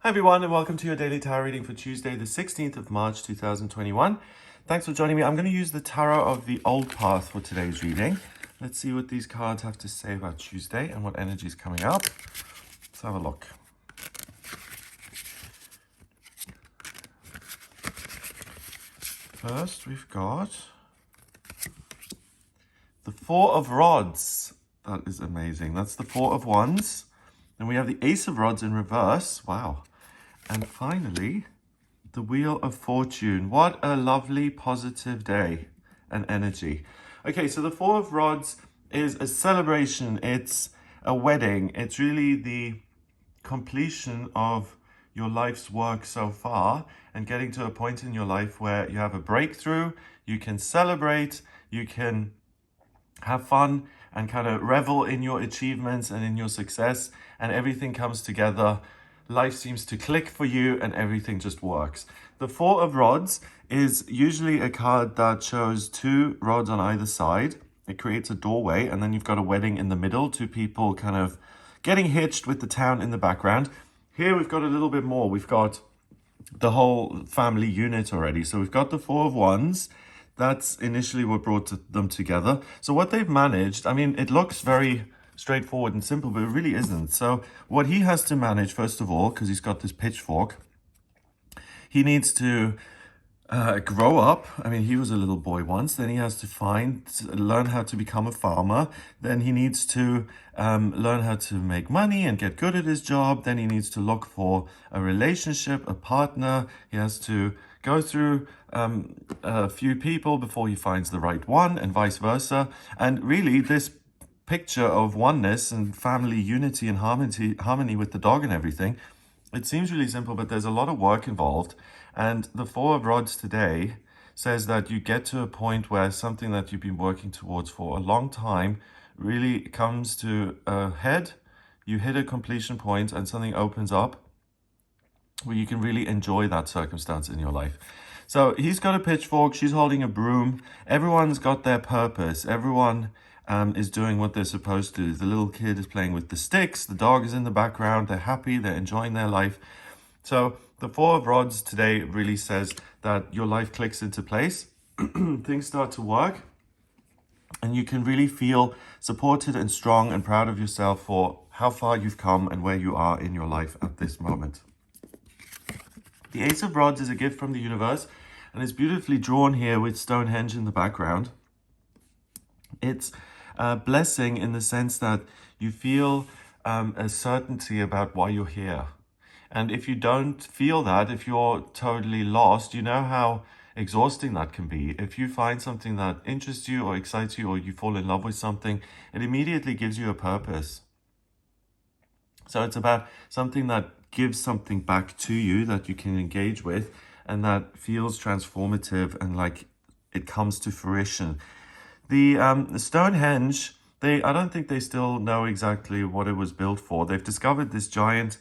Hi everyone, and welcome to your daily tarot reading for Tuesday, the 16th of March, 2021. Thanks for joining me. I'm going to use the tarot of the Old Path for today's reading. Let's see what these cards have to say about Tuesday and what energy is coming up. Let's have a look. First, we've got the Four of Rods. That is amazing. That's the Four of Wands. Then we have the Ace of Rods in reverse. Wow. And finally, the Wheel of Fortune. What a lovely, positive day and energy. Okay, so the Four of Rods is a celebration. It's a wedding. It's really the completion of your life's work so far and getting to a point in your life where you have a breakthrough, you can celebrate, you can have fun and kind of revel in your achievements and in your success, and everything comes together. Life seems to click for you and everything just works. The Four of Rods is usually a card that shows two rods on either side. It creates a doorway, and then you've got a wedding in the middle, two people kind of getting hitched with the town in the background. Here we've got a little bit more. We've got the whole family unit already. So we've got the Four of Wands. That's initially what brought them together. So what they've managed, I mean, it looks very straightforward and simple, but it really isn't. So what he has to manage, first of all, because he's got this pitchfork, he needs to grow up. I mean, he was a little boy once. Then he has to learn how to become a farmer. Then he needs to learn how to make money and get good at his job. Then he needs to look for a relationship, a partner. He has to go through a few people before he finds the right one, and vice versa. And really, this picture of oneness and family unity and harmony with the dog and everything, it seems really simple, but there's a lot of work involved. And the Four of Rods today says that you get to a point where something that you've been working towards for a long time really comes to a head. You hit a completion point and something opens up where you can really enjoy that circumstance in your life. So he's got a pitchfork, she's holding a broom. Everyone's got their purpose. Everyone is doing what they're supposed to. The little kid is playing with the sticks. The dog is in the background. They're happy. They're enjoying their life. So the Four of Rods today really says that your life clicks into place. Things start to work. And you can really feel supported and strong and proud of yourself for how far you've come and where you are in your life at this moment. The Ace of Rods is a gift from the universe, and it's beautifully drawn here with Stonehenge in the background. It's a blessing in the sense that you feel a certainty about why you're here. And if you don't feel that, if you're totally lost, you know how exhausting that can be. If you find something that interests you or excites you, or you fall in love with something, it immediately gives you a purpose. So it's about something that gives something back to you that you can engage with and that feels transformative and like it comes to fruition. The Stonehenge, I don't think they still know exactly what it was built for. They've discovered this giant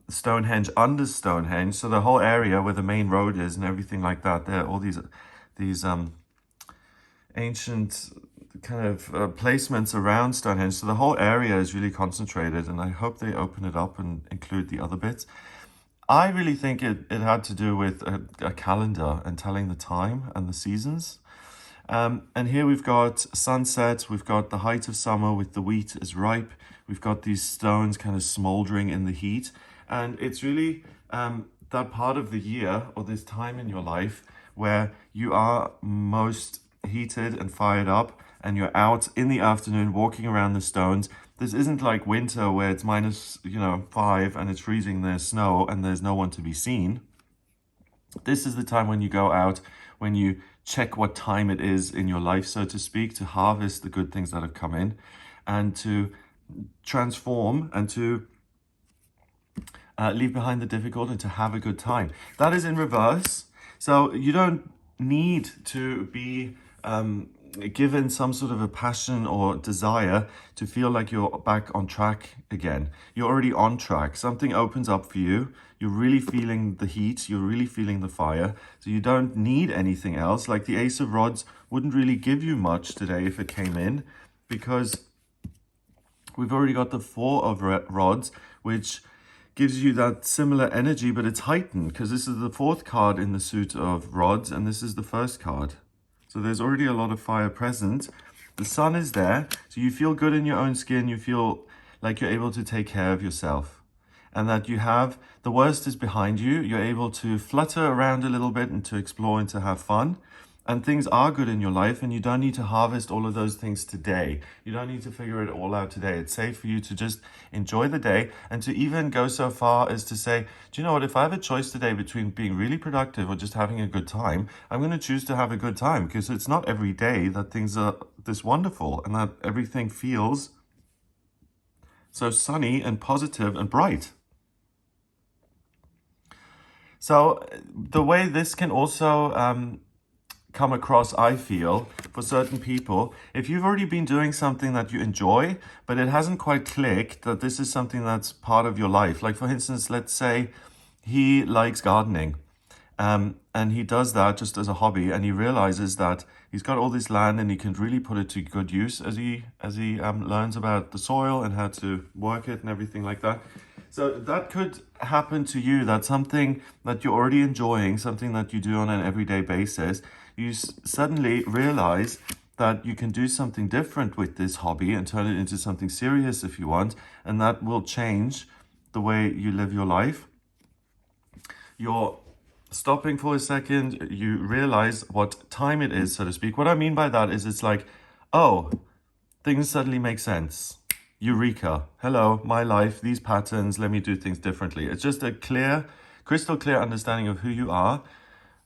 Stonehenge under Stonehenge, so the whole area where the main road is and everything like that, there are all these ancient kind of placements around Stonehenge. So the whole area is really concentrated, and I hope they open it up and include the other bits. I really think it had to do with a calendar and telling the time and the seasons. And here we've got sunset, we've got the height of summer with the wheat is ripe, we've got these stones kind of smoldering in the heat, and it's really that part of the year or this time in your life where you are most heated and fired up, and you're out in the afternoon walking around the stones. This isn't like winter where it's minus 5 and it's freezing, there's snow and there's no one to be seen. This is the time when you go out, when you check what time it is in your life, so to speak, to harvest the good things that have come in and to transform and to leave behind the difficult and to have a good time. That is in reverse. So you don't need to be given some sort of a passion or desire to feel like you're back on track again. You're already on track. Something opens up for you. You're really feeling the heat. You're really feeling the fire. So you don't need anything else. Like the Ace of Rods wouldn't really give you much today if it came in, because we've already got the Four of Rods, which gives you that similar energy, but it's heightened because this is the fourth card in the suit of rods, and this is the first card. So there's already a lot of fire present. The sun is there, so you feel good in your own skin. You feel like you're able to take care of yourself, and that you have, the worst is behind you. You're able to flutter around a little bit and to explore and to have fun. And things are good in your life, and you don't need to harvest all of those things today. You don't need to figure it all out today. It's safe for you to just enjoy the day, and to even go so far as to say, do you know what, if I have a choice today between being really productive or just having a good time, I'm going to choose to have a good time, because it's not every day that things are this wonderful and that everything feels so sunny and positive and bright. So the way this can also come across, I feel, for certain people, if you've already been doing something that you enjoy, but it hasn't quite clicked that this is something that's part of your life. Like, for instance, let's say he likes gardening, and he does that just as a hobby, and he realizes that he's got all this land and he can really put it to good use as he learns about the soil and how to work it and everything like that. So that could happen to you. That's something that you're already enjoying, something that you do on an everyday basis. You suddenly realize that you can do something different with this hobby and turn it into something serious if you want, and that will change the way you live your life. You're stopping for a second, you realize what time it is, so to speak. What I mean by that is, it's like, oh, things suddenly make sense. Eureka. Hello, my life, these patterns, let me do things differently. It's just a clear, crystal clear understanding of who you are,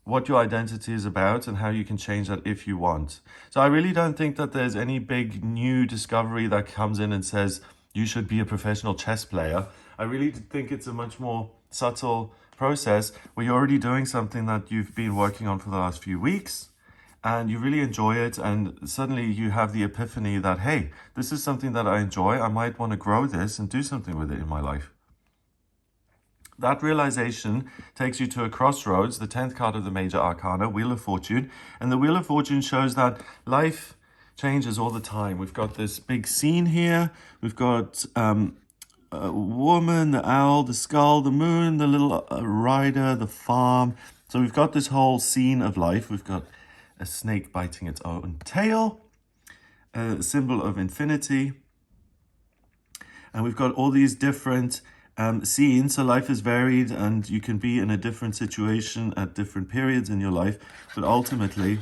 what your identity is about, and how you can change that if you want. So I really don't think that there's any big new discovery that comes in and says you should be a professional chess player. I really think it's a much more subtle process where you're already doing something that you've been working on for the last few weeks, and you really enjoy it, and suddenly you have the epiphany that, hey, this is something that I enjoy. I might want to grow this and do something with it in my life. That realization takes you to a crossroads, the 10th card of the major arcana, Wheel of Fortune. And the Wheel of Fortune shows that life changes all the time. We've got this big scene here. We've got a woman, the owl, the skull, the moon, the little rider, the farm. So we've got this whole scene of life. We've got a snake biting its own tail, a symbol of infinity. And we've got all these different scenes. So life is varied, and you can be in a different situation at different periods in your life. But ultimately,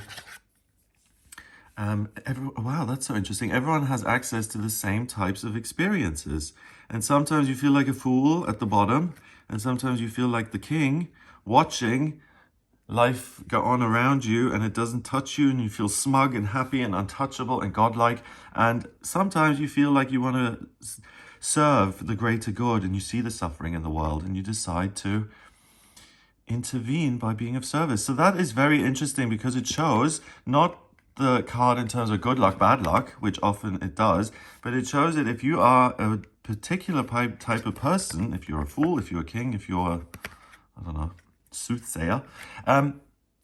wow, that's so interesting. Everyone has access to the same types of experiences. And sometimes you feel like a fool at the bottom, and sometimes you feel like the king, watching life go on around you, and it doesn't touch you, and you feel smug and happy and untouchable and godlike. And sometimes you feel like you want to serve the greater good, and you see the suffering in the world, and you decide to intervene by being of service. So that is very interesting, because it shows not the card in terms of good luck, bad luck, which often it does, but it shows that if you are a particular type of person, if you're a fool, if you're a king, if you're a, I don't know, soothsayer,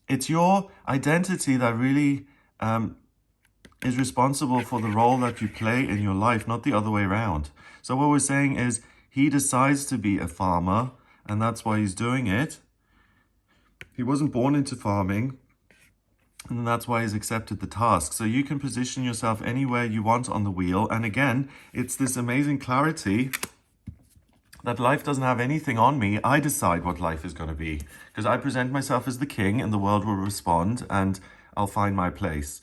it's your identity that really is responsible for the role that you play in your life, not the other way around. So what we're saying is, he decides to be a farmer, and that's why he's doing it. He wasn't born into farming, and that's why he's accepted the task. So you can position yourself anywhere you want on the wheel. And again, it's this amazing clarity that life doesn't have anything on me. I decide what life is going to be, because I present myself as the king, and the world will respond, and I'll find my place.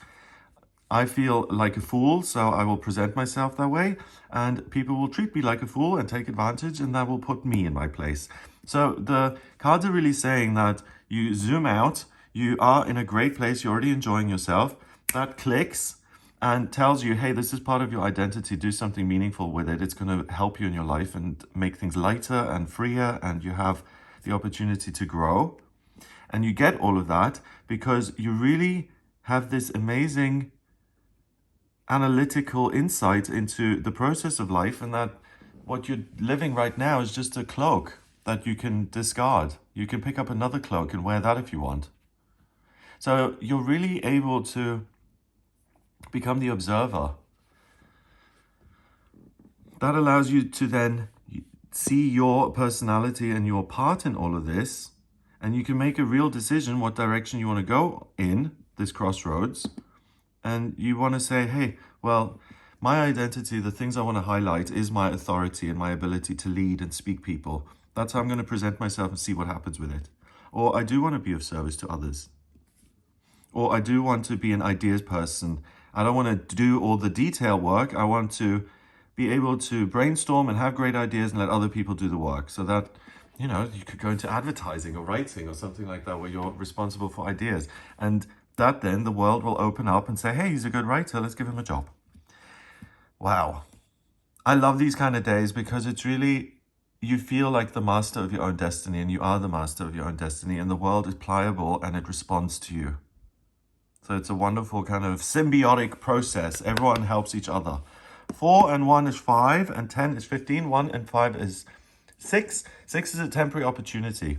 I feel like a fool, so I will present myself that way, and people will treat me like a fool and take advantage, and that will put me in my place. So the cards are really saying that you zoom out, you are in a great place, you're already enjoying yourself. That clicks and tells you, hey, this is part of your identity, do something meaningful with it. It's going to help you in your life and make things lighter and freer, and you have the opportunity to grow. And you get all of that because you really have this amazing analytical insight into the process of life, and that what you're living right now is just a cloak that you can discard. You can pick up another cloak and wear that if you want. So you're really able to become the observer. That allows you to then see your personality and your part in all of this, and you can make a real decision what direction you want to go in this crossroads. And you want to say, hey, well, my identity, the things I want to highlight is my authority and my ability to lead and speak people. That's how I'm going to present myself and see what happens with it. Or I do want to be of service to others. Or I do want to be an ideas person. I don't want to do all the detail work. I want to be able to brainstorm and have great ideas and let other people do the work. So that, you know, you could go into advertising or writing or something like that where you're responsible for ideas. And that then the world will open up and say, hey, he's a good writer, let's give him a job. Wow. I love these kind of days because it's really, you feel like the master of your own destiny, and you are the master of your own destiny, and the world is pliable and it responds to you. So it's a wonderful kind of symbiotic process. Everyone helps each other. 4 and 1 is 5, and 10 is 15. 1 and 5 is 6. 6 is a temporary opportunity.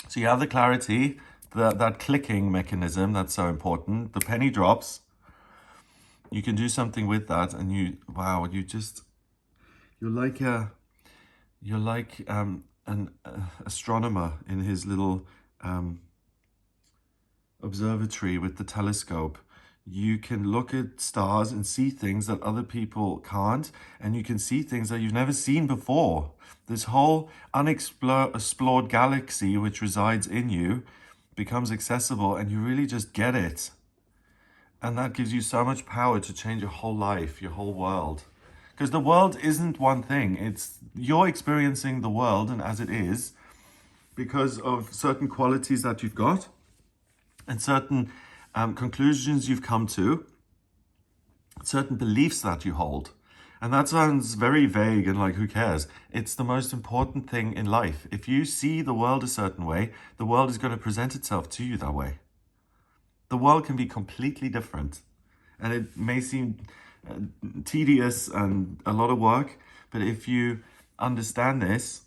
So you have the clarity, that clicking mechanism that's so important. The penny drops. You can do something with that, and you're like an astronomer in his little observatory with the telescope. You can look at stars and see things that other people can't, and you can see things that you've never seen before. This whole unexplored galaxy which resides in you becomes accessible, and you really just get it. And that gives you so much power to change your whole life, your whole world. Because the world isn't one thing. You're experiencing the world and as it is because of certain qualities that you've got and certain conclusions you've come to, certain beliefs that you hold. And that sounds very vague and like, who cares? It's the most important thing in life. If you see the world a certain way, the world is going to present itself to you that way. The world can be completely different. And it may seem tedious and a lot of work, but if you understand this,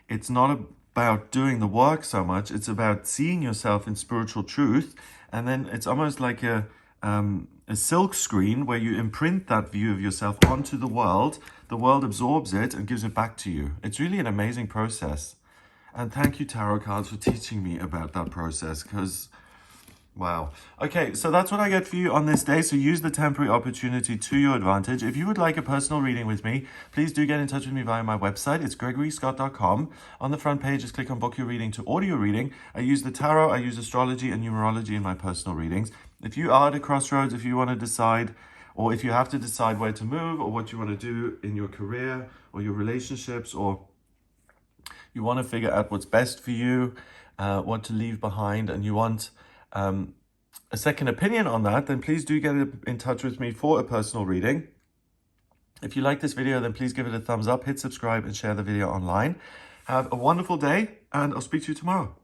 it's not about doing the work so much. It's about seeing yourself in spiritual truth. And then it's almost like a silk screen where you imprint that view of yourself onto the world absorbs it and gives it back to you. It's really an amazing process. And thank you, tarot cards, for teaching me about that process, because wow. Okay, so that's what I get for you on this day. So use the temporary opportunity to your advantage. If you would like a personal reading with me, please do get in touch with me via my website. It's gregoryscott.com. On the front page, just click on book your reading to audio reading. I use the tarot, I use astrology and numerology in my personal readings. If you are at a crossroads, if you want to decide, or if you have to decide where to move or what you want to do in your career or your relationships, or you want to figure out what's best for you, what to leave behind, and you want a second opinion on that, then please do get in touch with me for a personal reading. If you like this video, then please give it a thumbs up, hit subscribe, and share the video online. Have a wonderful day, and I'll speak to you tomorrow.